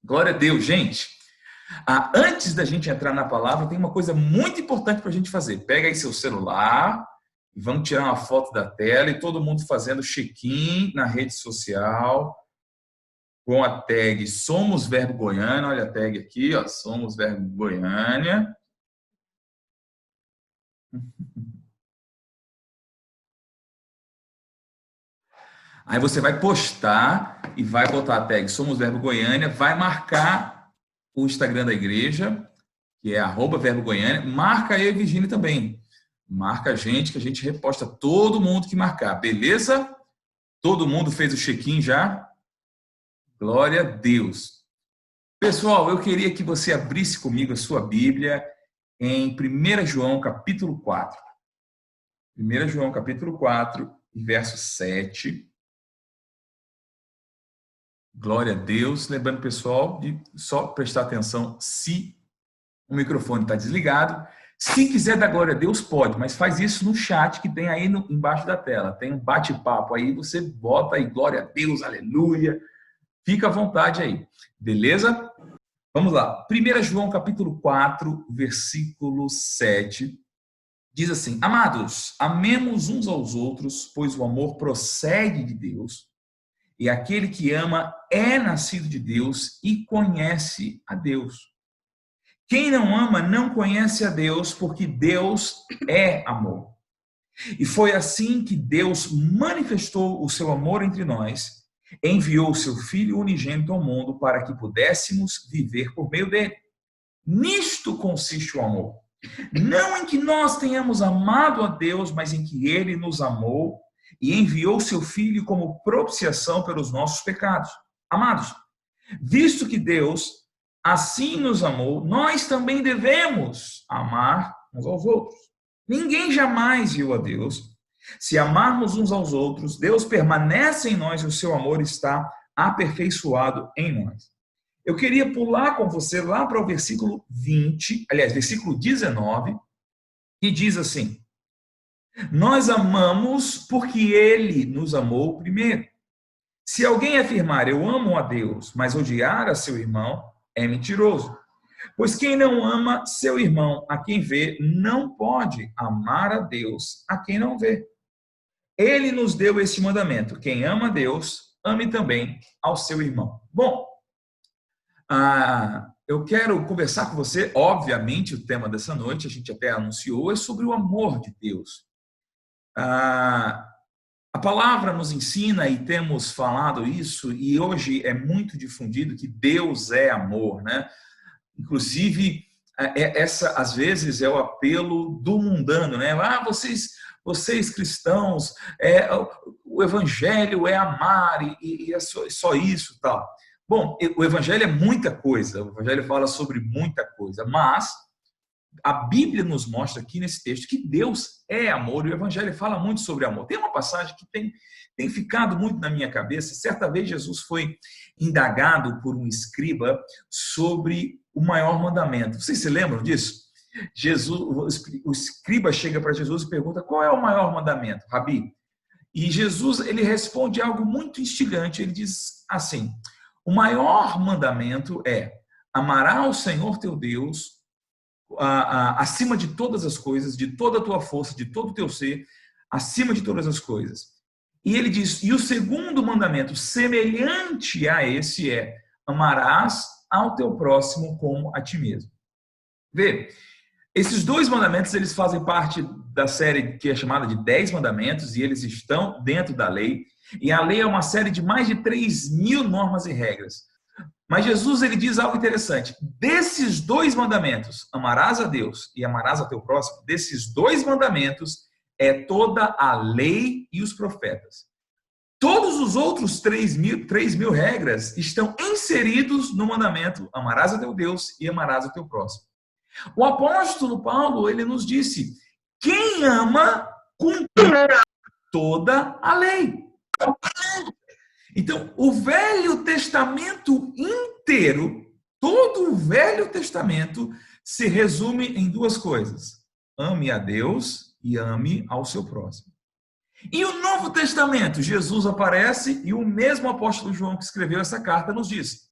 Glória a Deus, gente. Antes da gente entrar na palavra, tem uma coisa muito importante para a gente fazer. Pega aí seu celular e vamos tirar uma foto da tela e todo mundo fazendo check-in na rede social com a tag Somos Verbo Goiânia. Olha a tag aqui, ó, Somos Verbo Goiânia. Aí você vai postar e vai botar a tag Somos Verbo Goiânia, vai marcar o Instagram da igreja, que é @Verbo Goiânia, marca eu e Virgínia também. Marca a gente, que a gente reposta todo mundo que marcar, beleza? Todo mundo fez o check-in já? Glória a Deus. Pessoal, eu queria que você abrisse comigo a sua Bíblia em 1 João capítulo 4. 1 João capítulo 4, verso 7. Glória a Deus. Lembrando, pessoal, de só prestar atenção se o microfone está desligado. Se quiser dar glória a Deus, pode, mas faz isso no chat que tem aí embaixo da tela. Tem um bate-papo aí, você bota aí, glória a Deus, aleluia. Fica à vontade aí, beleza? Vamos lá. 1 João capítulo 4, versículo 7. Diz assim: Amados, amemos uns aos outros, pois o amor procede de Deus. E aquele que ama é nascido de Deus e conhece a Deus. Quem não ama não conhece a Deus, porque Deus é amor. E foi assim que Deus manifestou o seu amor entre nós, enviou o seu Filho unigênito ao mundo para que pudéssemos viver por meio dele. Nisto consiste o amor. Não em que nós tenhamos amado a Deus, mas em que ele nos amou e enviou seu Filho como propiciação pelos nossos pecados. Amados, visto que Deus assim nos amou, nós também devemos amar uns aos outros. Ninguém jamais viu a Deus. Se amarmos uns aos outros, Deus permanece em nós e o seu amor está aperfeiçoado em nós. Eu queria pular com você lá para o versículo 20, aliás, versículo 19, que diz assim: Nós amamos porque ele nos amou primeiro. Se alguém afirmar eu amo a Deus, mas odiar a seu irmão, é mentiroso. Pois quem não ama seu irmão a quem vê, não pode amar a Deus a quem não vê. Ele nos deu este mandamento: quem ama a Deus, ame também ao seu irmão. Bom, eu quero conversar com você, obviamente, o tema dessa noite, a gente até anunciou, é sobre o amor de Deus. A palavra nos ensina, e temos falado isso, e hoje é muito difundido, que Deus é amor, né? Inclusive, essa às vezes é o apelo do mundano, né? Vocês cristãos, o evangelho é amar, e é só isso, tal. Bom, o evangelho é muita coisa, o evangelho fala sobre muita coisa, mas a Bíblia nos mostra aqui nesse texto que Deus é amor, e o evangelho fala muito sobre amor. Tem uma passagem que tem ficado muito na minha cabeça. Certa vez Jesus foi indagado por um escriba sobre o maior mandamento. Vocês se lembram disso? O escriba chega para Jesus e pergunta: qual é o maior mandamento, Rabi? E Jesus, ele responde algo muito instigante. Ele diz assim: o maior mandamento é amarás o Senhor teu Deus acima de todas as coisas, de toda a tua força, de todo o teu ser, acima de todas as coisas. E ele diz: e o segundo mandamento, semelhante a esse, é amarás ao teu próximo como a ti mesmo. Vê, esses dois mandamentos, eles fazem parte da série que é chamada de 10 mandamentos, e eles estão dentro da lei. E a lei é uma série de mais de 3.000 normas e regras. Mas Jesus, ele diz algo interessante. Desses dois mandamentos, amarás a Deus e amarás a teu próximo, desses dois mandamentos é toda a lei e os profetas. Todos os outros 3.000 regras estão inseridos no mandamento: amarás a teu Deus e amarás a teu próximo. O apóstolo Paulo, ele nos disse: quem ama, cumpre toda a lei. Então, o Velho Testamento inteiro, todo o Velho Testamento, se resume em duas coisas: ame a Deus e ame ao seu próximo. E o Novo Testamento, Jesus aparece e o mesmo apóstolo João que escreveu essa carta nos diz: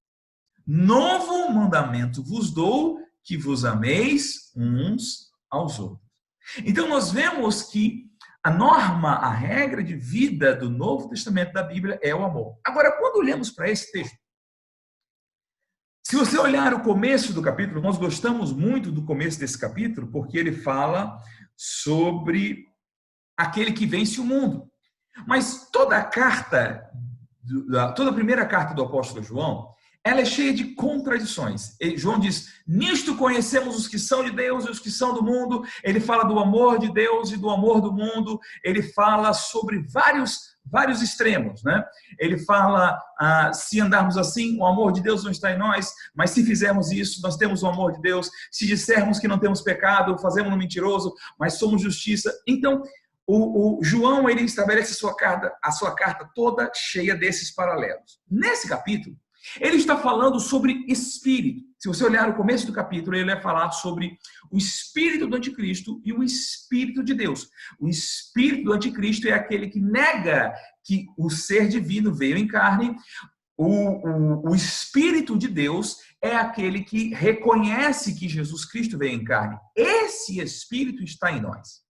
Novo mandamento vos dou, que vos ameis uns aos outros. Então, nós vemos que a norma, a regra de vida do Novo Testamento da Bíblia é o amor. Agora, quando olhamos para esse texto, se você olhar o começo do capítulo, nós gostamos muito do começo desse capítulo, porque ele fala sobre aquele que vence o mundo. Mas toda a primeira carta do apóstolo João, ela é cheia de contradições. João diz, nisto conhecemos os que são de Deus e os que são do mundo. Ele fala do amor de Deus e do amor do mundo. Ele fala sobre vários extremos, né? Ele fala, se andarmos assim, o amor de Deus não está em nós, mas se fizermos isso, nós temos o amor de Deus. Se dissermos que não temos pecado, fazemos-no mentiroso, mas somos justiça. Então, o João, ele estabelece a sua carta toda cheia desses paralelos. Nesse capítulo, ele está falando sobre espírito. Se você olhar o começo do capítulo, ele vai falar sobre o espírito do anticristo e o espírito de Deus. O espírito do anticristo é aquele que nega que o ser divino veio em carne. O espírito de Deus é aquele que reconhece que Jesus Cristo veio em carne. Esse espírito está em nós.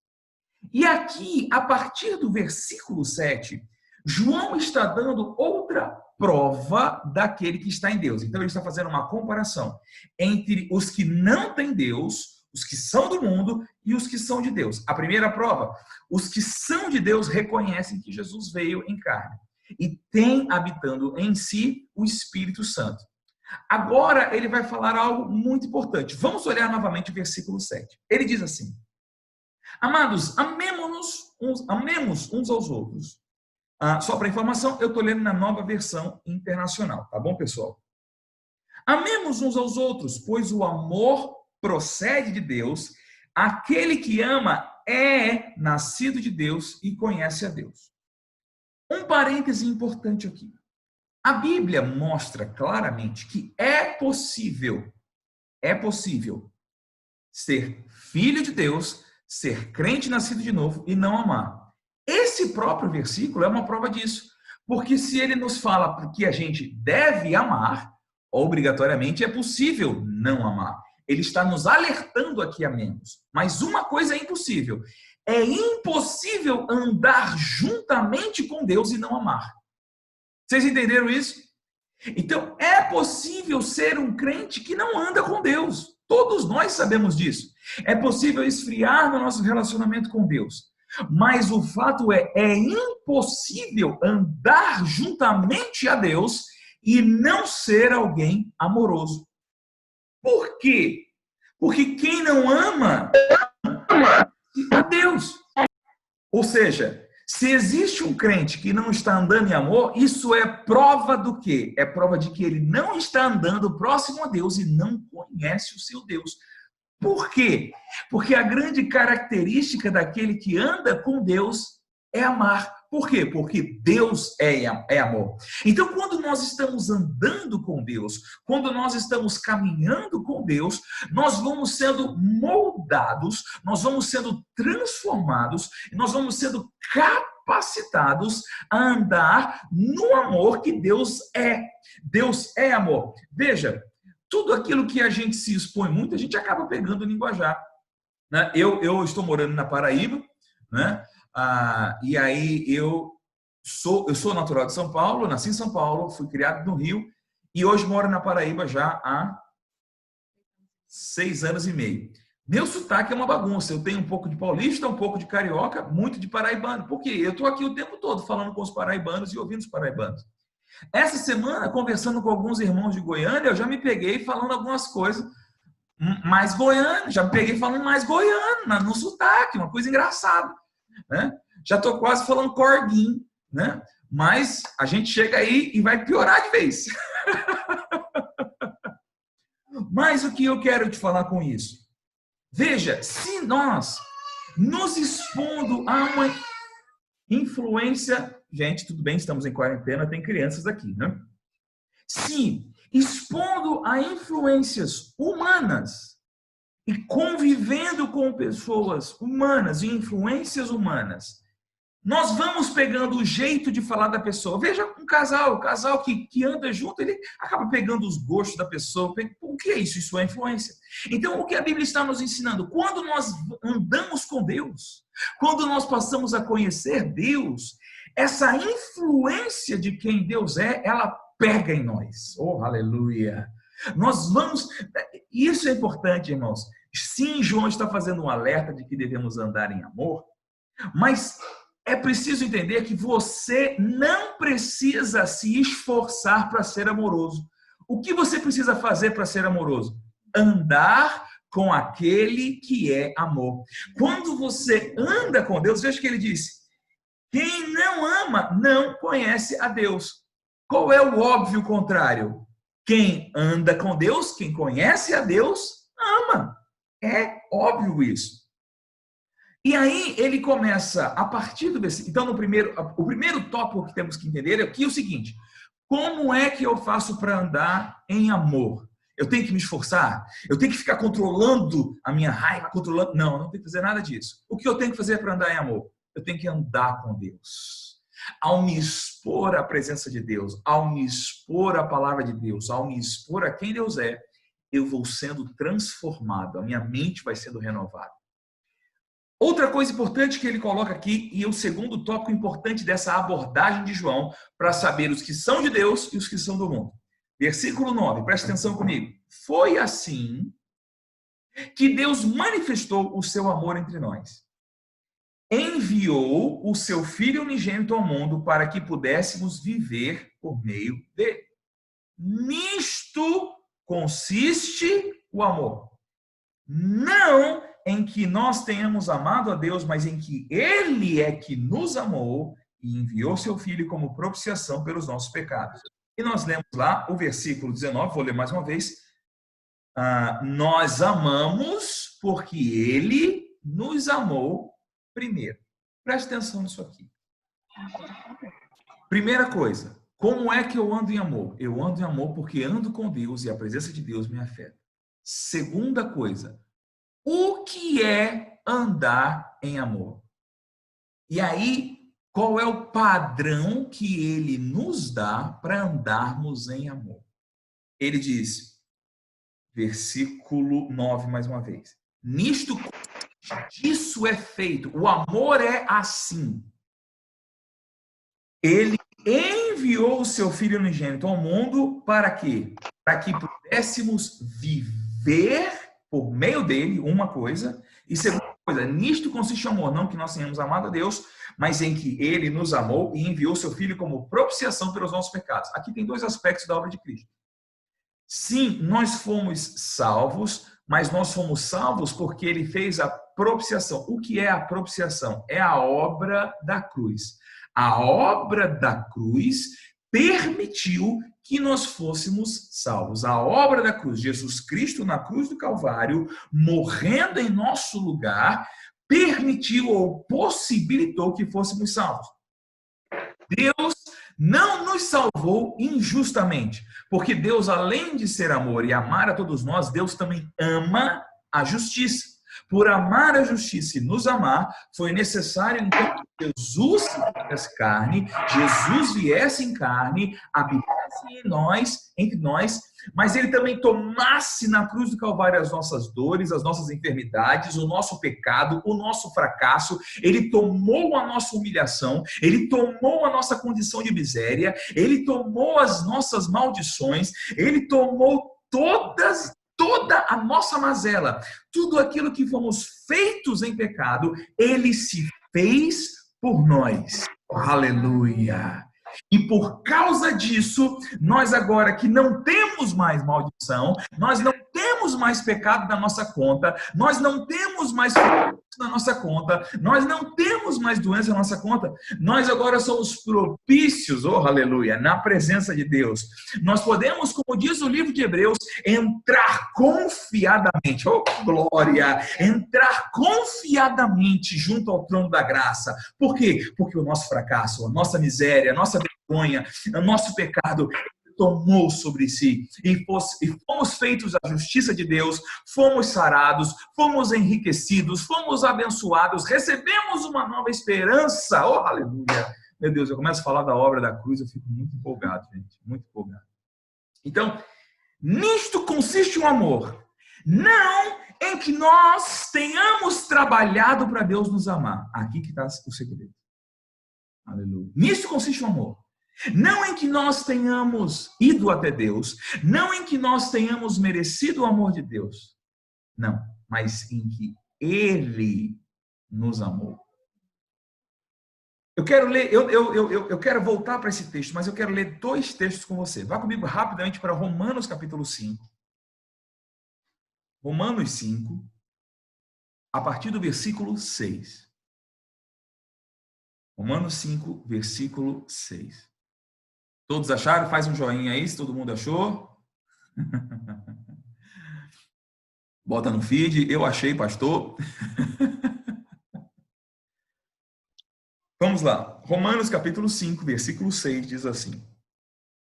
E aqui, a partir do versículo 7, João está dando outra prova daquele que está em Deus. Então, ele está fazendo uma comparação entre os que não têm Deus, os que são do mundo e os que são de Deus. A primeira prova, os que são de Deus reconhecem que Jesus veio em carne e tem habitando em si o Espírito Santo. Agora, ele vai falar algo muito importante. Vamos olhar novamente o versículo 7. Ele diz assim, amados, amemos uns aos outros. Só para informação, eu estou lendo na Nova Versão Internacional, tá bom, pessoal? Amemos uns aos outros, pois o amor procede de Deus. Aquele que ama é nascido de Deus e conhece a Deus. Um parêntese importante aqui. A Bíblia mostra claramente que é possível ser filho de Deus, ser crente nascido de novo e não amar. Esse próprio versículo é uma prova disso, porque se ele nos fala que a gente deve amar, obrigatoriamente é possível não amar. Ele está nos alertando aqui a menos. Mas uma coisa é impossível. É impossível andar juntamente com Deus e não amar. Vocês entenderam isso? Então, é possível ser um crente que não anda com Deus. Todos nós sabemos disso. É possível esfriar no nosso relacionamento com Deus. Mas o fato é impossível andar juntamente a Deus e não ser alguém amoroso. Por quê? Porque quem não ama a Deus. Ou seja, se existe um crente que não está andando em amor, isso é prova do quê? É prova de que ele não está andando próximo a Deus e não conhece o seu Deus. Por quê? Porque a grande característica daquele que anda com Deus é amar. Por quê? Porque Deus é amor. Então, quando nós estamos andando com Deus, quando nós estamos caminhando com Deus, nós vamos sendo moldados, nós vamos sendo transformados, nós vamos sendo capacitados a andar no amor que Deus é. Deus é amor. Veja, tudo aquilo que a gente se expõe muito, a gente acaba pegando o linguajar. Né? Eu estou morando na Paraíba, né? E aí eu sou natural de São Paulo, nasci em São Paulo, fui criado no Rio e hoje moro na Paraíba já há 6 anos e meio. Meu sotaque é uma bagunça, eu tenho um pouco de paulista, um pouco de carioca, muito de paraibano, porque eu estou aqui o tempo todo falando com os paraibanos e ouvindo os paraibanos. Essa semana, conversando com alguns irmãos de Goiânia, eu já me peguei falando algumas coisas mais goiano, já me peguei falando mais goiano, no sotaque, uma coisa engraçada. Né? Já estou quase falando corguinho, né? Mas a gente chega aí e vai piorar de vez. Mas o que eu quero te falar com isso? Veja, se nós nos expondo a uma influência... Gente, tudo bem, estamos em quarentena, tem crianças aqui, né? Se expondo a influências humanas e convivendo com pessoas humanas e influências humanas, Nós vamos pegando o jeito de falar da pessoa. Veja um casal que anda junto, ele acaba pegando os gostos da pessoa. O que é isso? Isso é influência. Então, o que a Bíblia está nos ensinando? Quando nós andamos com Deus, quando nós passamos a conhecer Deus, essa influência de quem Deus é, ela pega em nós. Oh, aleluia! Nós vamos... Isso é importante, irmãos. Sim, João está fazendo um alerta de que devemos andar em amor, mas é preciso entender que você não precisa se esforçar para ser amoroso. O que você precisa fazer para ser amoroso? Andar com aquele que é amor. Quando você anda com Deus, veja que ele disse: quem não ama não conhece a Deus. Qual é o óbvio contrário? Quem anda com Deus, quem conhece a Deus, ama. É óbvio isso. E aí ele começa a partir do versículo. Então, o primeiro tópico que temos que entender é aqui o seguinte: como é que eu faço para andar em amor? Eu tenho que me esforçar? Eu tenho que ficar controlando a minha raiva, controlando? Não, não tenho que fazer nada disso. O que eu tenho que fazer para andar em amor? Eu tenho que andar com Deus. Ao me expor à presença de Deus, ao me expor à palavra de Deus, ao me expor a quem Deus é, eu vou sendo transformado, a minha mente vai sendo renovada. Outra coisa importante que ele coloca aqui, e o segundo tópico importante dessa abordagem de João, para saber os que são de Deus e os que são do mundo. Versículo 9, presta atenção comigo. Foi assim que Deus manifestou o seu amor entre nós. Enviou o seu Filho unigênito ao mundo para que pudéssemos viver por meio dele. Nisto consiste o amor. Não em que nós tenhamos amado a Deus, mas em que Ele é que nos amou e enviou seu Filho como propiciação pelos nossos pecados. E nós lemos lá o versículo 19, vou ler mais uma vez. Nós amamos porque Ele nos amou primeiro. Preste atenção nisso aqui. Primeira coisa, como é que eu ando em amor? Eu ando em amor porque ando com Deus e a presença de Deus me afeta. Segunda coisa, o que é andar em amor? E aí, qual é o padrão que ele nos dá para andarmos em amor? Ele diz, versículo 9, mais uma vez. Nisto, isso é feito. O amor é assim. Ele enviou o seu Filho unigênito ao mundo para quê? Para que pudéssemos viver por meio dele, uma coisa. E segunda coisa, nisto consiste o amor, não que nós tenhamos amado a Deus, mas em que ele nos amou e enviou seu Filho como propiciação pelos nossos pecados. Aqui tem dois aspectos da obra de Cristo. Sim, nós fomos salvos, mas nós fomos salvos porque ele fez a propiciação. O que é a propiciação? É a obra da cruz. A obra da cruz permitiu que nós fôssemos salvos. A obra da cruz, Jesus Cristo na cruz do Calvário, morrendo em nosso lugar, permitiu ou possibilitou que fôssemos salvos. Deus não nos salvou injustamente, porque Deus, além de ser amor e amar a todos nós, Deus também ama a justiça. Por amar a justiça e nos amar, foi necessário então que Jesus viesse carne, Jesus viesse em carne, habitasse em nós, entre nós, mas ele também tomasse na cruz do Calvário as nossas dores, as nossas enfermidades, o nosso pecado, o nosso fracasso. Ele tomou a nossa humilhação, ele tomou a nossa condição de miséria, ele tomou as nossas maldições, ele tomou toda a nossa mazela, tudo aquilo que fomos feitos em pecado, ele se fez por nós. Aleluia! E por causa disso, nós agora que não temos mais maldição, nós não temos mais pecado na nossa conta, nós não temos mais na nossa conta, nós não temos mais doença na nossa conta, nós agora somos propícios, oh aleluia, na presença de Deus. Nós podemos, como diz o livro de Hebreus, entrar confiadamente, oh glória, entrar confiadamente junto ao trono da graça. Por quê? Porque o nosso fracasso, a nossa miséria, a nossa vergonha, o nosso pecado tomou sobre si. E fomos feitos a justiça de Deus, fomos sarados, fomos enriquecidos, fomos abençoados, recebemos uma nova esperança. Oh, aleluia! Meu Deus, eu começo a falar da obra da cruz, eu fico muito empolgado, gente, muito empolgado. Então, nisto consiste o amor. Não em que nós tenhamos trabalhado para Deus nos amar. Aqui que está o segredo. Aleluia. Nisso consiste o amor. Não em que nós tenhamos ido até Deus, não em que nós tenhamos merecido o amor de Deus. Não, mas em que Ele nos amou. Eu quero ler, eu quero voltar para esse texto, mas eu quero ler 2 textos com você. Vá comigo rapidamente para Romanos capítulo 5. Romanos 5, a partir do versículo 6. Romanos 5, versículo 6. Todos acharam? Faz um joinha aí, se todo mundo achou. Bota no feed, eu achei, pastor. Vamos lá. Romanos capítulo 5, versículo 6 diz assim: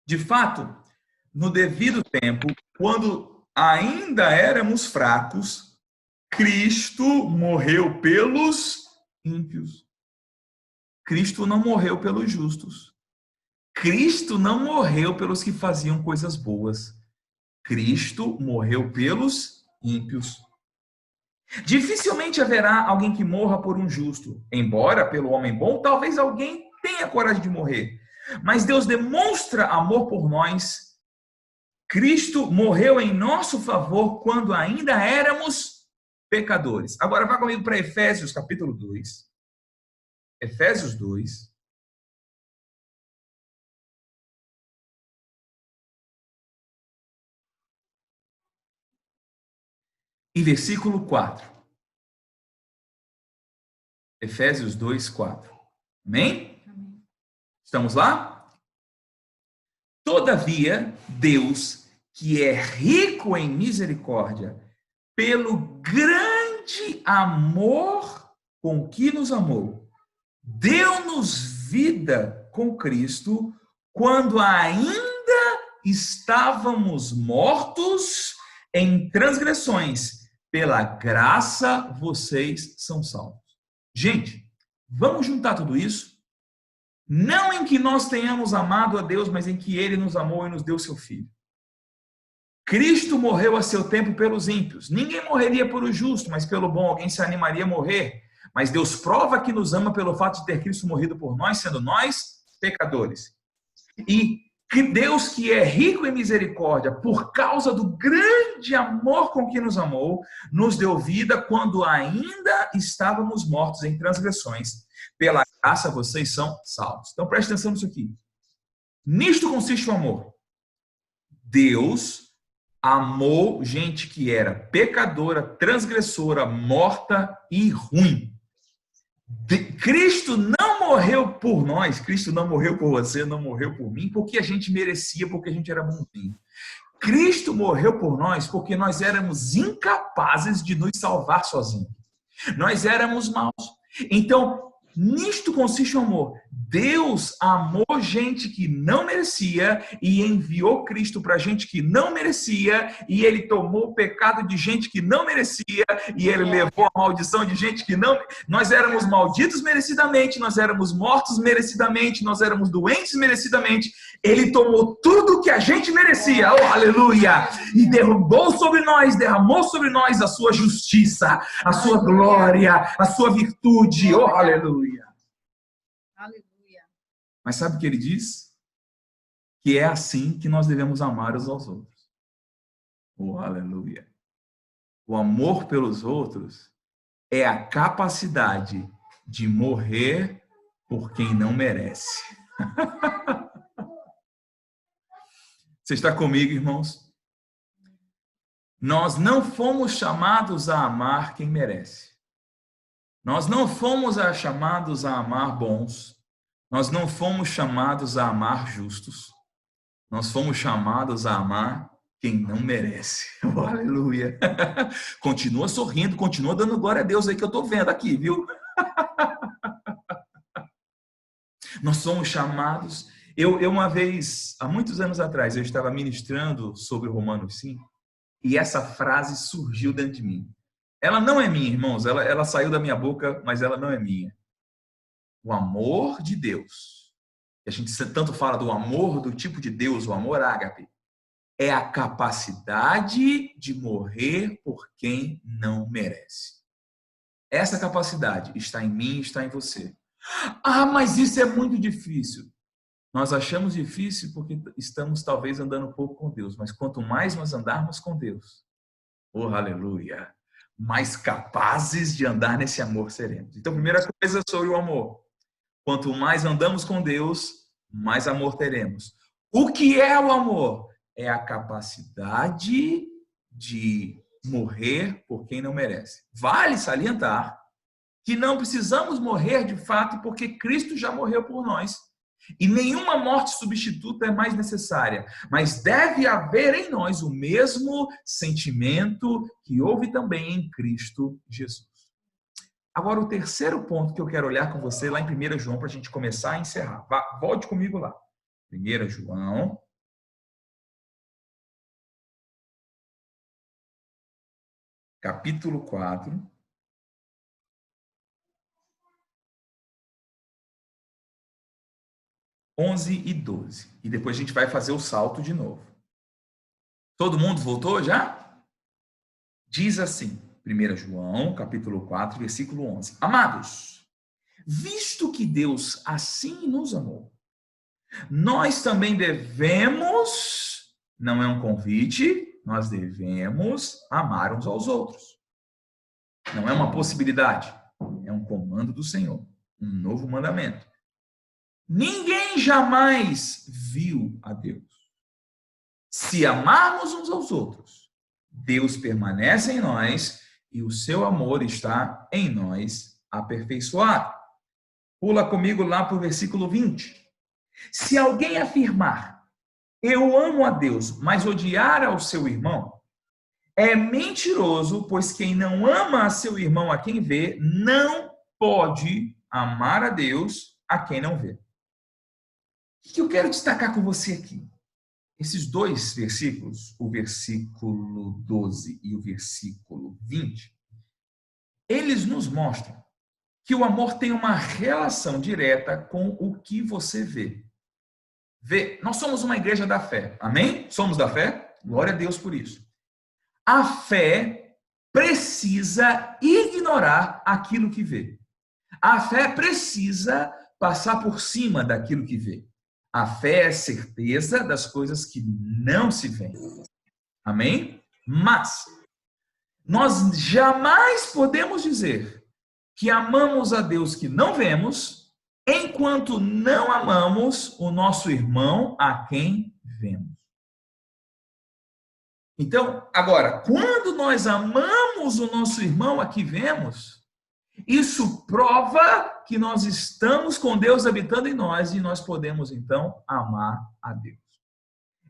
de fato, no devido tempo, quando ainda éramos fracos, Cristo morreu pelos ímpios. Cristo não morreu pelos justos. Cristo não morreu pelos que faziam coisas boas. Cristo morreu pelos ímpios. Dificilmente haverá alguém que morra por um justo, embora pelo homem bom, talvez alguém tenha coragem de morrer. Mas Deus demonstra amor por nós. Cristo morreu em nosso favor quando ainda éramos pecadores. Agora vá comigo para Efésios capítulo 2. Efésios 2. E versículo 4. Efésios 2, 4. Amém? Amém. Estamos lá? Todavia, Deus, que é rico em misericórdia, pelo grande amor com que nos amou, deu-nos vida com Cristo quando ainda estávamos mortos em transgressões. Pela graça vocês são salvos. Gente, vamos juntar tudo isso? Não em que nós tenhamos amado a Deus, mas em que Ele nos amou e nos deu seu Filho. Cristo morreu a seu tempo pelos ímpios. Ninguém morreria por o justo, mas pelo bom alguém se animaria a morrer. Mas Deus prova que nos ama pelo fato de ter Cristo morrido por nós, sendo nós pecadores. E que Deus, que é rico em misericórdia, por causa do grande amor com que nos amou, nos deu vida quando ainda estávamos mortos em transgressões. Pela graça vocês são salvos. Então preste atenção nisso aqui. Nisto consiste o amor. Deus amou gente que era pecadora, transgressora, morta e ruim. Cristo não morreu por nós, Cristo não morreu por você, não morreu por mim, porque a gente merecia, porque a gente era bonzinho. Cristo morreu por nós porque nós éramos incapazes de nos salvar sozinhos. Nós éramos maus. Então, nisto consiste o amor. Deus amou gente que não merecia e enviou Cristo para gente que não merecia, e Ele tomou o pecado de gente que não merecia e Ele levou a maldição de gente que não... Nós éramos malditos merecidamente, nós éramos mortos merecidamente, nós éramos doentes merecidamente. Ele tomou tudo que a gente merecia, oh, aleluia, e derramou sobre nós a sua justiça, a sua glória, a sua virtude, oh, aleluia. Aleluia. Mas sabe o que ele diz? Que é assim que nós devemos amar uns aos outros. Oh, aleluia. O amor pelos outros é a capacidade de morrer por quem não merece. Você está comigo, irmãos? Nós não fomos chamados a amar quem merece. Nós não fomos chamados a amar bons. Nós não fomos chamados a amar justos. Nós fomos chamados a amar quem não merece. Oh, aleluia. Continua sorrindo, continua dando glória a Deus aí que eu estou vendo aqui, viu? Nós somos chamados Eu uma vez, há muitos anos atrás, eu estava ministrando sobre Romanos 5 e essa frase surgiu dentro de mim. Ela não é minha, irmãos, ela saiu da minha boca, mas ela não é minha. O amor de Deus, a gente tanto fala do amor do tipo de Deus, o amor ágape, é a capacidade de morrer por quem não merece. Essa capacidade está em mim, está em você. Ah, mas isso é muito difícil. Nós achamos difícil porque estamos talvez andando pouco com Deus, mas quanto mais nós andarmos com Deus, oh aleluia, mais capazes de andar nesse amor seremos. Então, primeira coisa sobre o amor. Quanto mais andamos com Deus, mais amor teremos. O que é o amor? É a capacidade de morrer por quem não merece. Vale salientar que não precisamos morrer de fato porque Cristo já morreu por nós. E nenhuma morte substituta é mais necessária, mas deve haver em nós o mesmo sentimento que houve também em Cristo Jesus. Agora, o terceiro ponto que eu quero olhar com você lá em 1 João, para a gente começar a encerrar. Volte comigo lá. 1 João, capítulo 4. 11 e 12. E depois a gente vai fazer o salto de novo. Todo mundo voltou já? Diz assim, 1 João, capítulo 4, versículo 11. Amados, visto que Deus assim nos amou, nós também devemos, não é um convite, nós devemos amar uns aos outros. Não é uma possibilidade, é um comando do Senhor, um novo mandamento. Ninguém jamais viu a Deus. Se amarmos uns aos outros, Deus permanece em nós e o seu amor está em nós aperfeiçoado. Pula comigo lá para o versículo 20. Se alguém afirmar, eu amo a Deus, mas odiar ao seu irmão, é mentiroso, pois quem não ama a seu irmão a quem vê, não pode amar a Deus a quem não vê. O que eu quero destacar com você aqui? Esses dois versículos, o versículo 12 e o versículo 20, eles nos mostram que o amor tem uma relação direta com o que você vê. Nós somos uma igreja da fé, amém? Somos da fé? Glória a Deus por isso. A fé precisa ignorar aquilo que vê. A fé precisa passar por cima daquilo que vê. A fé é certeza das coisas que não se veem. Amém? Mas nós jamais podemos dizer que amamos a Deus que não vemos, enquanto não amamos o nosso irmão a quem vemos. Então, agora, quando nós amamos o nosso irmão a quem vemos, isso prova que nós estamos com Deus habitando em nós e nós podemos, então, amar a Deus.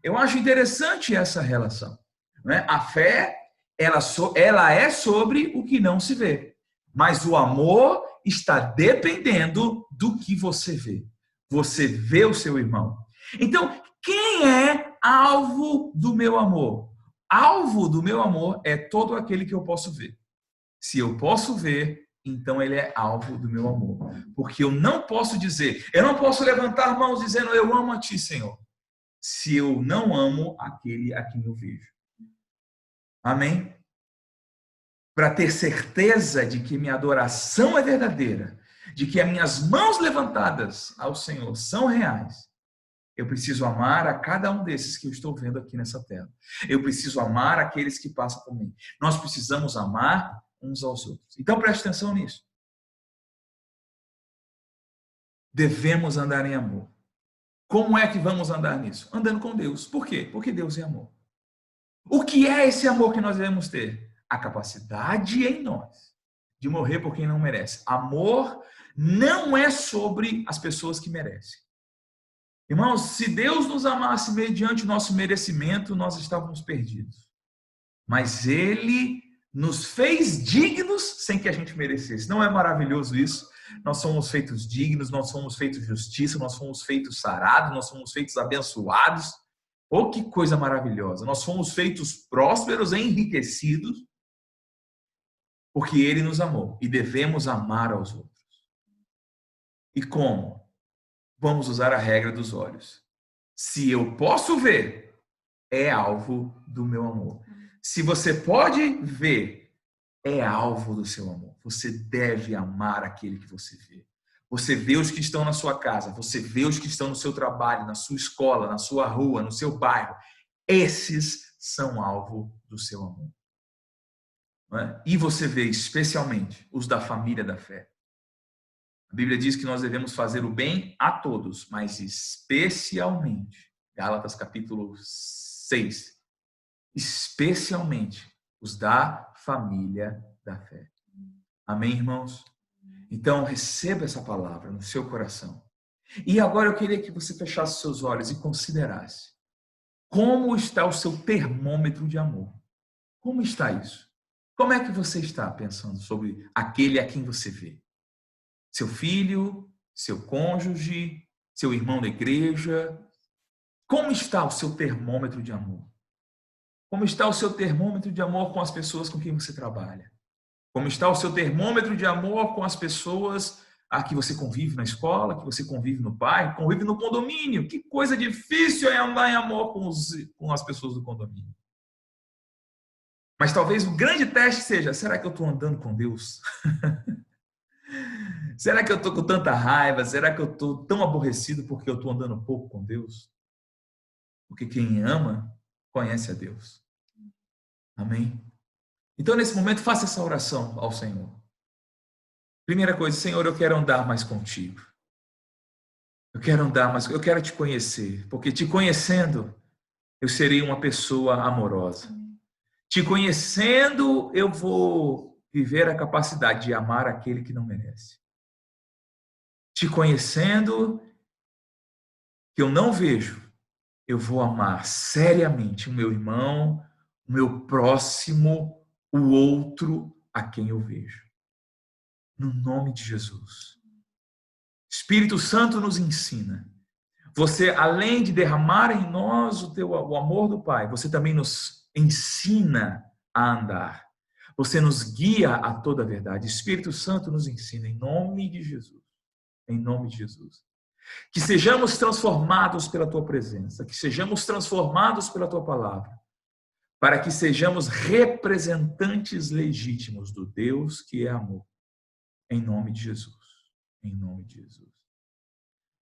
Eu acho interessante essa relação. Né? A fé, ela é sobre o que não se vê. Mas o amor está dependendo do que você vê. Você vê o seu irmão. Então, quem é alvo do meu amor? Alvo do meu amor é todo aquele que eu posso ver. Se eu posso ver, então ele é alvo do meu amor. Porque eu não posso levantar mãos dizendo eu amo a ti, Senhor, se eu não amo aquele a quem eu vejo. Amém? Para ter certeza de que minha adoração é verdadeira, de que as minhas mãos levantadas ao Senhor são reais, eu preciso amar a cada um desses que eu estou vendo aqui nessa tela. Eu preciso amar aqueles que passam por mim. Nós precisamos amar uns aos outros. Então preste atenção nisso. Devemos andar em amor. Como é que vamos andar nisso? Andando com Deus. Por quê? Porque Deus é amor. O que é esse amor que nós devemos ter? A capacidade em nós de morrer por quem não merece. Amor não é sobre as pessoas que merecem. Irmãos, se Deus nos amasse mediante o nosso merecimento, nós estávamos perdidos. Mas Ele nos fez dignos sem que a gente merecesse. Não é maravilhoso isso? nós somos feitos dignos, nós somos feitos justiça, nós somos feitos sarados, nós somos feitos abençoados. Oh, que coisa maravilhosa! Nós fomos feitos prósperos e enriquecidos porque Ele nos amou e devemos amar aos outros. E como? Vamos usar a regra dos olhos. Se eu posso ver, é alvo do meu amor. Se você pode ver, é alvo do seu amor. Você deve amar aquele que você vê. Você vê os que estão na sua casa, você vê os que estão no seu trabalho, na sua escola, na sua rua, no seu bairro. Esses são alvo do seu amor. Não é? E você vê especialmente os da família da fé. A Bíblia diz que nós devemos fazer o bem a todos, mas especialmente, Gálatas capítulo 6, especialmente os da família da fé. Amém, irmãos? Então, receba essa palavra no seu coração. E agora eu queria que você fechasse seus olhos e considerasse como está o seu termômetro de amor. Como está isso? Como é que você está pensando sobre aquele a quem você vê? Seu filho, seu cônjuge, seu irmão da igreja? Como está o seu termômetro de amor? Como está o seu termômetro de amor com as pessoas com quem você trabalha? Como está o seu termômetro de amor com as pessoas a que você convive na escola, que você convive no bairro, convive no condomínio? Que coisa difícil é andar em amor com as pessoas do condomínio. Mas talvez o grande teste seja, será que eu estou andando com Deus? Será que eu estou com tanta raiva? Será que eu estou tão aborrecido porque eu estou andando pouco com Deus? Porque quem ama, conhece a Deus. Amém? Então, nesse momento, faça essa oração ao Senhor. Primeira coisa, Senhor, eu quero andar mais contigo. Eu quero andar mais, eu quero te conhecer, porque te conhecendo, eu serei uma pessoa amorosa. Te conhecendo, eu vou viver a capacidade de amar aquele que não merece. Te conhecendo, que eu não vejo, eu vou amar seriamente o meu irmão, o meu próximo, o outro a quem eu vejo. No nome de Jesus. Espírito Santo nos ensina. Você, além de derramar em nós o amor do Pai, você também nos ensina a andar. Você nos guia a toda a verdade. Espírito Santo nos ensina em nome de Jesus. Em nome de Jesus. Que sejamos transformados pela tua presença, que sejamos transformados pela tua palavra, para que sejamos representantes legítimos do Deus que é amor. Em nome de Jesus. Em nome de Jesus.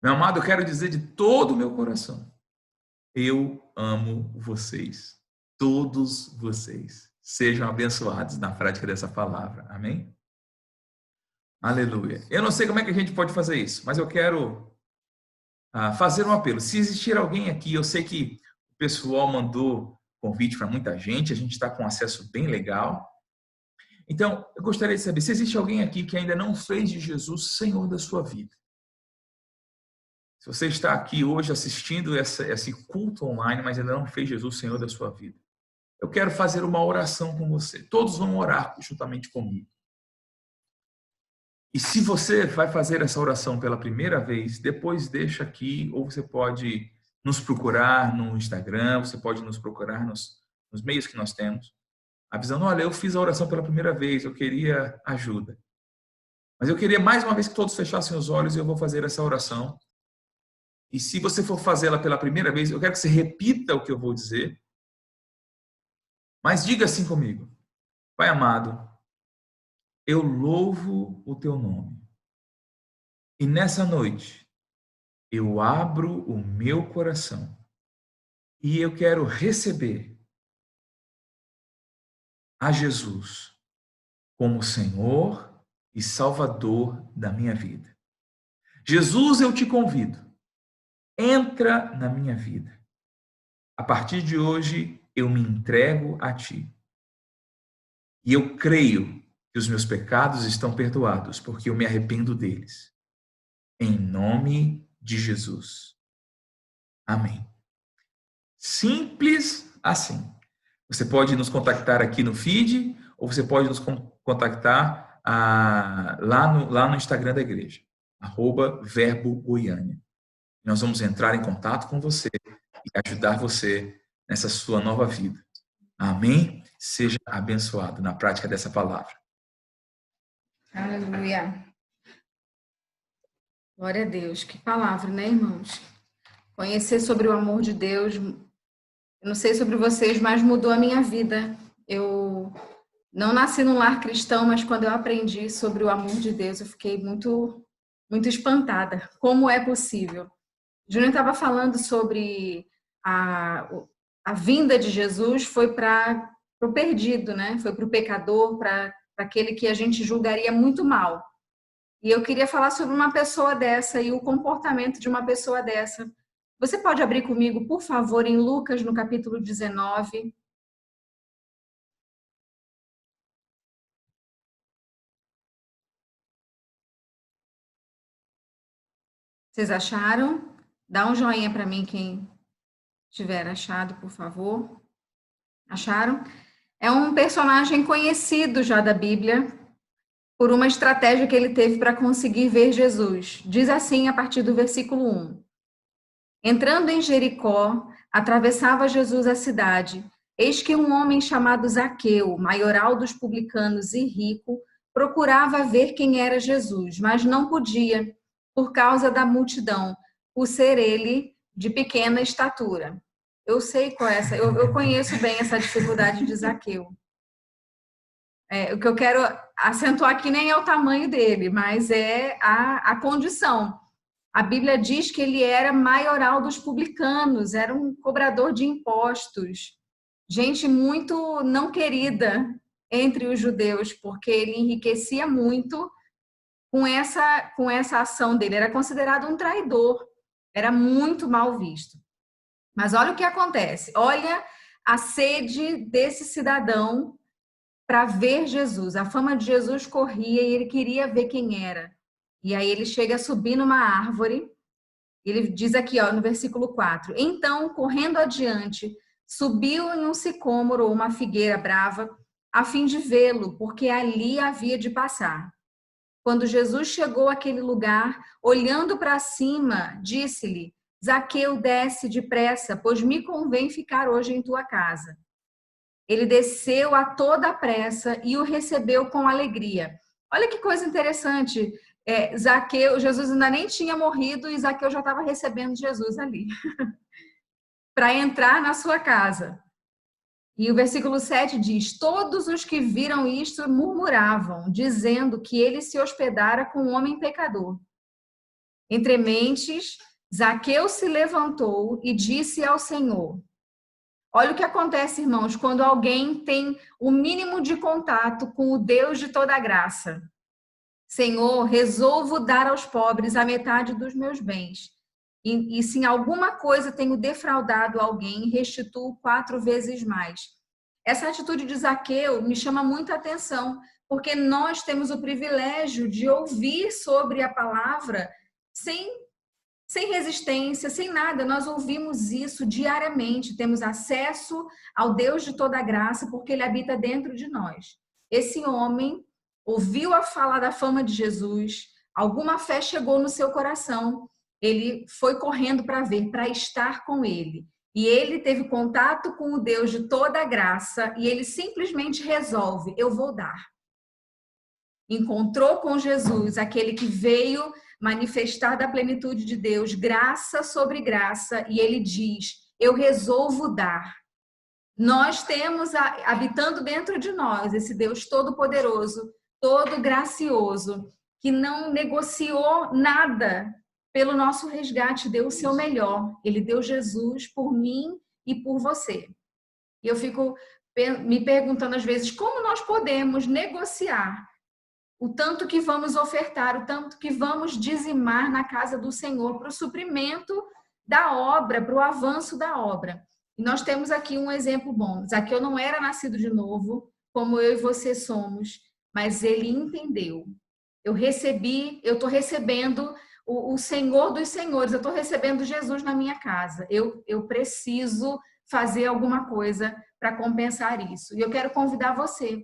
Meu amado, eu quero dizer de todo o meu coração, eu amo vocês. Todos vocês. Sejam abençoados na prática dessa palavra. Amém? Aleluia. Eu não sei como é que a gente pode fazer isso, mas eu quero fazer um apelo. Se existir alguém aqui, eu sei que o pessoal mandou convite para muita gente, a gente está com acesso bem legal. Então, eu gostaria de saber se existe alguém aqui que ainda não fez de Jesus Senhor da sua vida. Se você está aqui hoje assistindo esse culto online, mas ainda não fez Jesus Senhor da sua vida, eu quero fazer uma oração com você. Todos vão orar juntamente comigo. E se você vai fazer essa oração pela primeira vez, depois deixa aqui, ou você pode nos procurar no Instagram, você pode nos procurar nos meios que nós temos, avisando, olha, eu fiz a oração pela primeira vez, eu queria ajuda. Mas eu queria mais uma vez que todos fechassem os olhos e eu vou fazer essa oração. E se você for fazê-la pela primeira vez, eu quero que você repita o que eu vou dizer. Mas diga assim comigo. Pai amado, eu louvo o teu nome. E nessa noite, eu abro o meu coração. E eu quero receber a Jesus como Senhor e Salvador da minha vida. Jesus, eu te convido. Entra na minha vida. A partir de hoje, eu me entrego a ti. E eu creio que os meus pecados estão perdoados, porque eu me arrependo deles. Em nome de Jesus. Amém. Simples assim. Você pode nos contactar aqui no feed, ou você pode nos contactar lá no Instagram da igreja, @verbogoiânia. Nós vamos entrar em contato com você e ajudar você nessa sua nova vida. Amém? Seja abençoado na prática dessa palavra. Aleluia. Glória a Deus. Que palavra, né, irmãos? Conhecer sobre o amor de Deus, eu não sei sobre vocês, mas mudou a minha vida. Eu não nasci num lar cristão, mas quando eu aprendi sobre o amor de Deus, eu fiquei muito, muito espantada. Como é possível? Júnior estava falando sobre a vinda de Jesus foi para o perdido, né? Foi para o pecador, para aquele que a gente julgaria muito mal. E eu queria falar sobre uma pessoa dessa e o comportamento de uma pessoa dessa. Você pode abrir comigo, por favor, em Lucas, no capítulo 19. Vocês acharam? Dá um joinha para mim quem tiver achado, por favor. Acharam? É um personagem conhecido já da Bíblia por uma estratégia que ele teve para conseguir ver Jesus. Diz assim a partir do versículo 1. Entrando em Jericó, atravessava Jesus a cidade. Eis que um homem chamado Zaqueu, maioral dos publicanos e rico, procurava ver quem era Jesus, mas não podia, por causa da multidão, por ser ele de pequena estatura. Eu sei qual é essa, eu conheço bem essa dificuldade de Zaqueu. O que eu quero acentuar aqui nem é o tamanho dele, mas é a condição. A Bíblia diz que ele era maioral dos publicanos, era um cobrador de impostos, gente muito não querida entre os judeus, porque ele enriquecia muito com essa ação dele. Era considerado um traidor, era muito mal visto. Mas olha o que acontece, olha a sede desse cidadão para ver Jesus. A fama de Jesus corria e ele queria ver quem era. E aí ele chega a subir numa árvore. Ele diz aqui, ó, no versículo 4. Então, correndo adiante, subiu em um sicômoro ou uma figueira brava, a fim de vê-lo, porque ali havia de passar. Quando Jesus chegou àquele lugar, olhando para cima, disse-lhe: Zaqueu, desce depressa, pois me convém ficar hoje em tua casa. Ele desceu a toda pressa e o recebeu com alegria. Olha que coisa interessante. Zaqueu, Jesus ainda nem tinha morrido e Zaqueu já estava recebendo Jesus ali, para entrar na sua casa. E o versículo 7 diz: Todos os que viram isto murmuravam, dizendo que ele se hospedara com um homem pecador. Entre mentes, Zaqueu se levantou e disse ao Senhor: Olha o que acontece, irmãos, quando alguém tem o mínimo de contato com o Deus de toda a graça. Senhor, resolvo dar aos pobres a metade dos meus bens. E se em alguma coisa tenho defraudado alguém, restituo 4 vezes mais. Essa atitude de Zaqueu me chama muita atenção, porque nós temos o privilégio de ouvir sobre a palavra sem resistência, sem nada. Nós ouvimos isso diariamente, temos acesso ao Deus de toda a graça, porque ele habita dentro de nós. Esse homem ouviu a falar da fama de Jesus, alguma fé chegou no seu coração, ele foi correndo para ver, para estar com ele. E ele teve contato com o Deus de toda a graça e ele simplesmente resolve: eu vou dar. Encontrou com Jesus, aquele que veio manifestar da plenitude de Deus, graça sobre graça, e ele diz: eu resolvo dar. Nós temos habitando dentro de nós esse Deus todo-poderoso, todo gracioso, que não negociou nada pelo nosso resgate, deu o seu melhor. Ele deu Jesus por mim e por você. E eu fico me perguntando às vezes como nós podemos negociar o tanto que vamos ofertar, o tanto que vamos dizimar na casa do Senhor para o suprimento da obra, para o avanço da obra. E nós temos aqui um exemplo bom. Zaqueu não era nascido de novo, como eu e você somos, mas ele entendeu. Eu estou recebendo o Senhor dos Senhores, eu estou recebendo Jesus na minha casa. Eu preciso fazer alguma coisa para compensar isso. E eu quero convidar você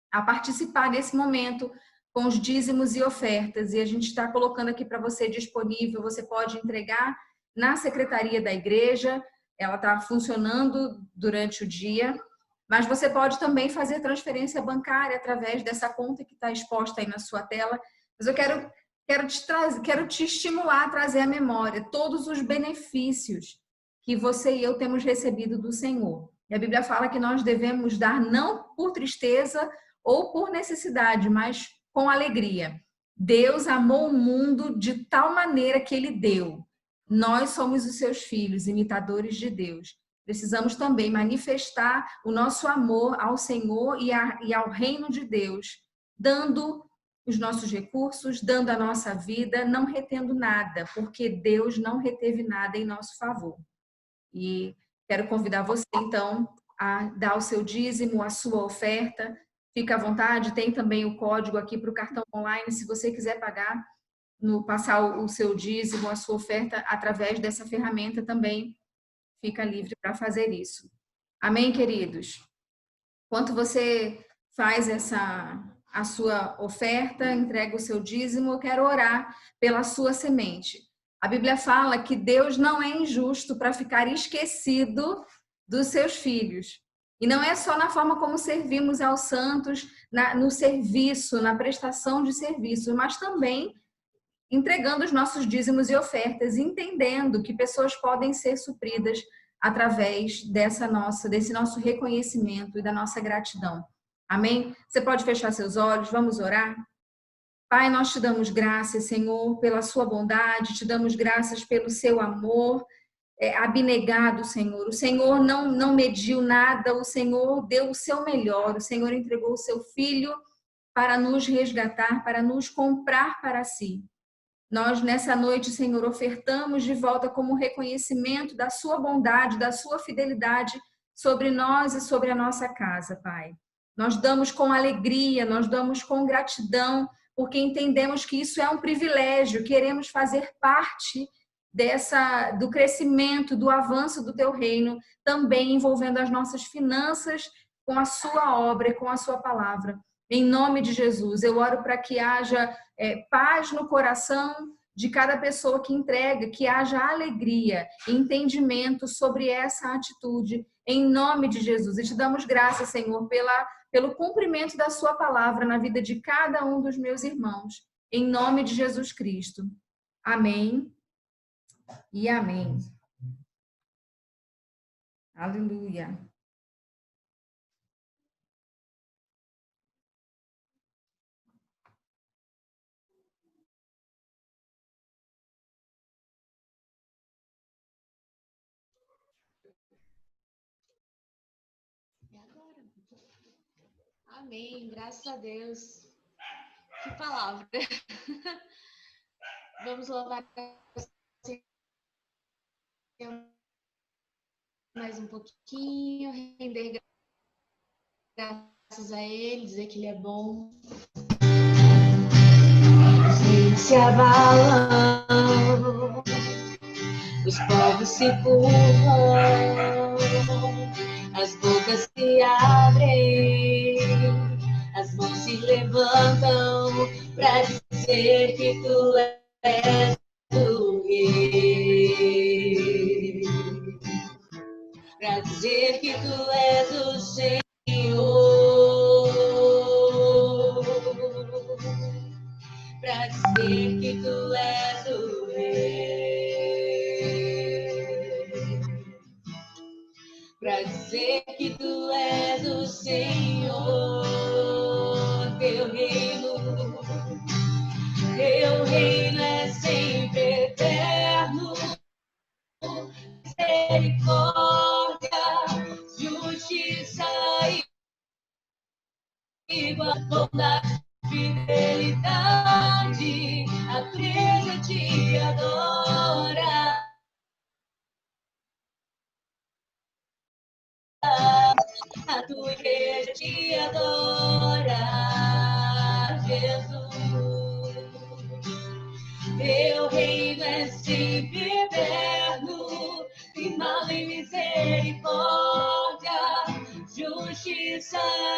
a participar desse momento com os dízimos e ofertas. E a gente está colocando aqui para você disponível. Você pode entregar na secretaria da igreja, ela está funcionando durante o dia, mas você pode também fazer transferência bancária através dessa conta que está exposta aí na sua tela. Mas eu quero te estimular a trazer à memória todos os benefícios que você e eu temos recebido do Senhor. E a Bíblia fala que nós devemos dar não por tristeza ou por necessidade, mas com alegria. Deus amou o mundo de tal maneira que ele deu. Nós somos os seus filhos, imitadores de Deus. Precisamos também manifestar o nosso amor ao Senhor e ao reino de Deus, dando os nossos recursos, dando a nossa vida, não retendo nada, porque Deus não reteve nada em nosso favor. E quero convidar você, então, a dar o seu dízimo, a sua oferta. Fica à vontade, tem também o código aqui para o cartão online, se você quiser pagar, passar o seu dízimo, a sua oferta através dessa ferramenta também, fica livre para fazer isso. Amém, queridos? Enquanto você faz a sua oferta, entrega o seu dízimo, eu quero orar pela sua semente. A Bíblia fala que Deus não é injusto para ficar esquecido dos seus filhos. E não é só na forma como servimos aos santos, no serviço, na prestação de serviço, mas também entregando os nossos dízimos e ofertas, entendendo que pessoas podem ser supridas através desse nosso reconhecimento e da nossa gratidão. Amém? Você pode fechar seus olhos, vamos orar? Pai, nós te damos graças, Senhor, pela sua bondade, te damos graças pelo seu amor abnegado, Senhor. O Senhor não mediu nada, o Senhor deu o seu melhor, o Senhor entregou o seu Filho para nos resgatar, para nos comprar para si. Nós, nessa noite, Senhor, ofertamos de volta como reconhecimento da sua bondade, da sua fidelidade sobre nós e sobre a nossa casa, Pai. Nós damos com alegria, nós damos com gratidão, porque entendemos que isso é um privilégio, queremos fazer parte do crescimento, do avanço do teu reino, também envolvendo as nossas finanças com a sua obra e com a sua palavra. Em nome de Jesus, eu oro para que haja paz no coração de cada pessoa que entrega, que haja alegria e entendimento sobre essa atitude, em nome de Jesus. E te damos graças, Senhor, pelo cumprimento da sua palavra na vida de cada um dos meus irmãos, em nome de Jesus Cristo. Amém e amém. Aleluia. Amém, graças a Deus. Que palavra. Vamos louvar mais um pouquinho, render graças a Ele, dizer que Ele é bom. Se abalam, os povos se curvam, as bocas se abrem, as mãos se levantam para dizer que tu és o Rei, para dizer que tu és o Senhor, para dizer que tu és o Rei, para dizer que tu és o Senhor. Teu reino é sempre eterno, misericórdia, justiça e bondade, fidelidade, a igreja te adora. A tua igreja te adora, Jesus. Teu reino é sempre eterno, firmado em misericórdia, justiça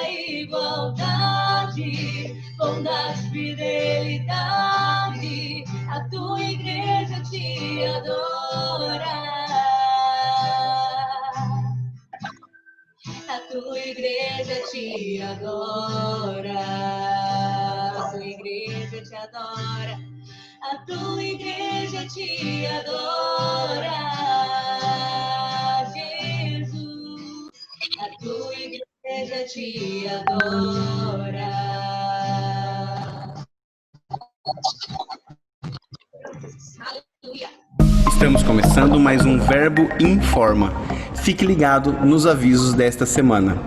e igualdade, bondade, fidelidade, a tua igreja te adora. A tua igreja te adora. A tua igreja te adora. A tua igreja te adora. Jesus, a tua igreja te adora. Aleluia. Estamos começando mais um Verbo Informa. Fique ligado nos avisos desta semana.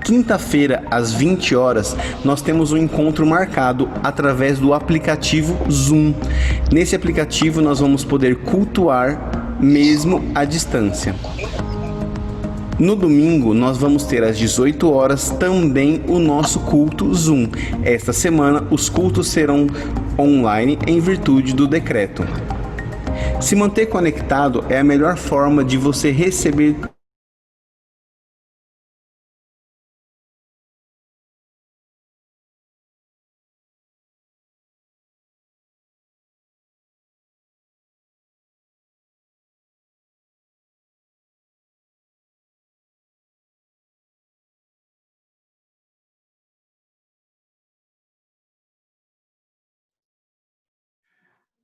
Quinta-feira, às 20 horas, nós temos um encontro marcado através do aplicativo Zoom. Nesse aplicativo, nós vamos poder cultuar mesmo à distância. No domingo, nós vamos ter às 18 horas também o nosso culto Zoom. Esta semana, os cultos serão online em virtude do decreto. Se manter conectado é a melhor forma de você receber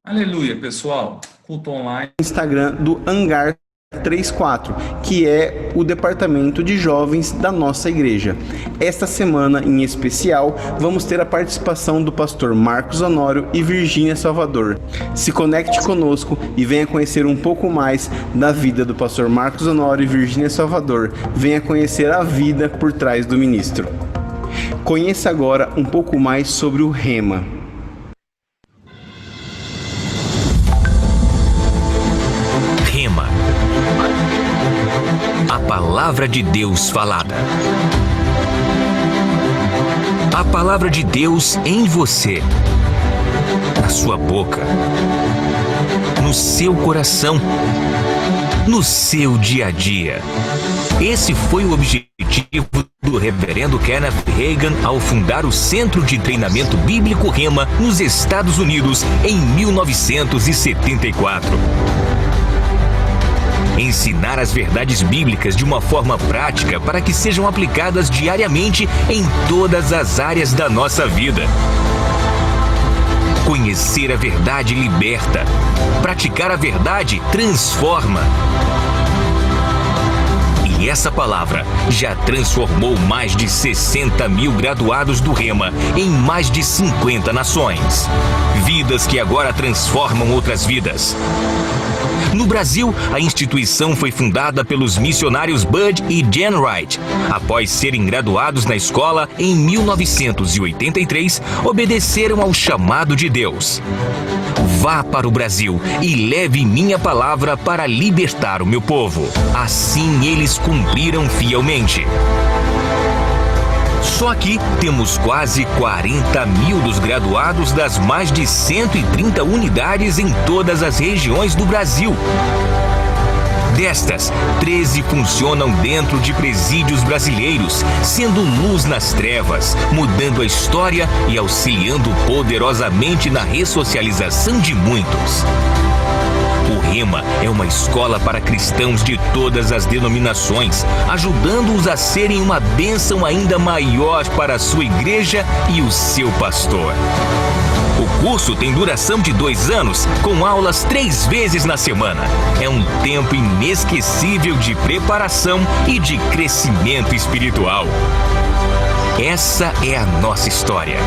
Aleluia, pessoal. Culto online. Instagram do Hangar 34, que é o departamento de jovens da nossa igreja. Esta semana, em especial, vamos ter a participação do pastor Marcos Honório e Virgínia Salvador. Se conecte conosco e venha conhecer um pouco mais da vida do pastor Marcos Honório e Virgínia Salvador. Venha conhecer a vida por trás do ministro. Conheça agora um pouco mais sobre o Rema. Rema, a palavra de Deus falada. A palavra de Deus em você, na sua boca, no seu coração, no seu dia a dia. Esse foi o objetivo do reverendo Kenneth Hagin ao fundar o Centro de Treinamento Bíblico Rema nos Estados Unidos em 1974. Ensinar as verdades bíblicas de uma forma prática para que sejam aplicadas diariamente em todas as áreas da nossa vida. Conhecer a verdade liberta. Praticar a verdade transforma. E essa palavra já transformou mais de 60 mil graduados do Rema em mais de 50 nações. Vidas que agora transformam outras vidas. No Brasil, a instituição foi fundada pelos missionários Bud e Jen Wright. Após serem graduados na escola em 1983, obedeceram ao chamado de Deus. Vá para o Brasil e leve minha palavra para libertar o meu povo. Assim eles cumpriram fielmente. Só aqui temos quase 40 mil dos graduados das mais de 130 unidades em todas as regiões do Brasil. Destas, 13 funcionam dentro de presídios brasileiros, sendo luz nas trevas, mudando a história e auxiliando poderosamente na ressocialização de muitos. O Rema é uma escola para cristãos de todas as denominações, ajudando-os a serem uma bênção ainda maior para a sua igreja e o seu pastor. O curso tem duração de 2 anos, com aulas 3 vezes na semana. É um tempo inesquecível de preparação e de crescimento espiritual. Essa é a nossa história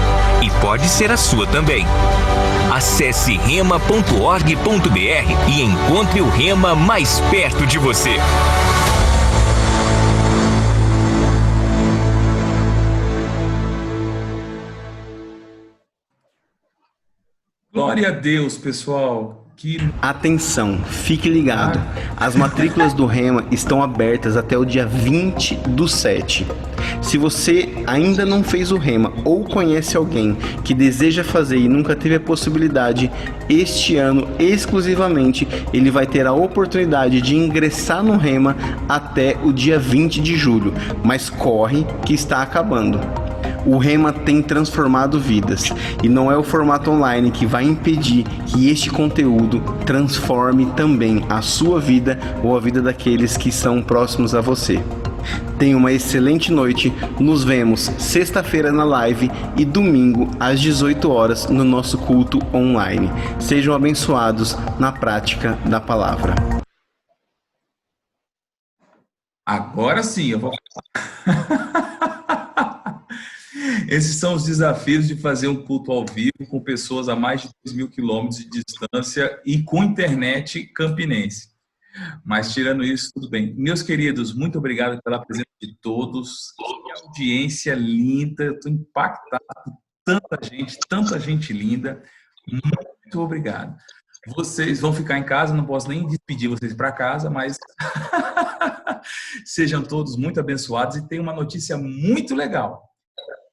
e pode ser a sua também. Acesse rema.org.br e encontre o Rema mais perto de você. Glória a Deus, pessoal. Atenção, fique ligado. As matrículas do Rema estão abertas até o dia 20/7. Se você ainda não fez o Rema ou conhece alguém que deseja fazer e nunca teve a possibilidade, este ano exclusivamente ele vai ter a oportunidade de ingressar no Rema até o dia 20 de julho. Mas corre que está acabando. O Rema tem transformado vidas e não é o formato online que vai impedir que este conteúdo transforme também a sua vida ou a vida daqueles que são próximos a você. Tenha uma excelente noite, nos vemos sexta-feira na live e domingo às 18 horas no nosso culto online. Sejam abençoados na prática da palavra. Agora sim, eu vou Esses são os desafios de fazer um culto ao vivo com pessoas a mais de 2.000 quilômetros de distância e com internet campinense. Mas tirando isso, tudo bem. Meus queridos, muito obrigado pela presença de todos. Que audiência linda, eu estou impactado. Tanta gente linda. Muito obrigado. Vocês vão ficar em casa, não posso nem despedir vocês para casa, mas sejam todos muito abençoados e tem uma notícia muito legal.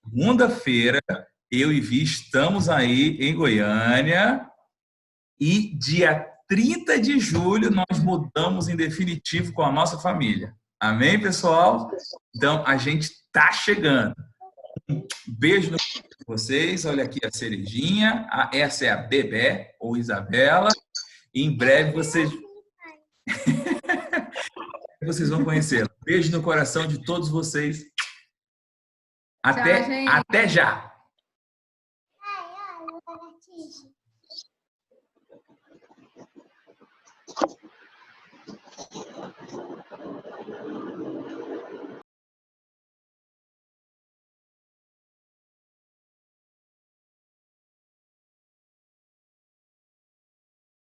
Segunda-feira, eu e Vi estamos aí em Goiânia e dia 30 de julho nós mudamos em definitivo com a nossa família. Amém, pessoal? Então, a gente tá chegando. Um beijo no coração de vocês. Olha aqui a cerejinha. Essa é a Bebé, ou Isabela. E em breve vocês vão conhecê-la. Beijo no coração de todos vocês. Até já!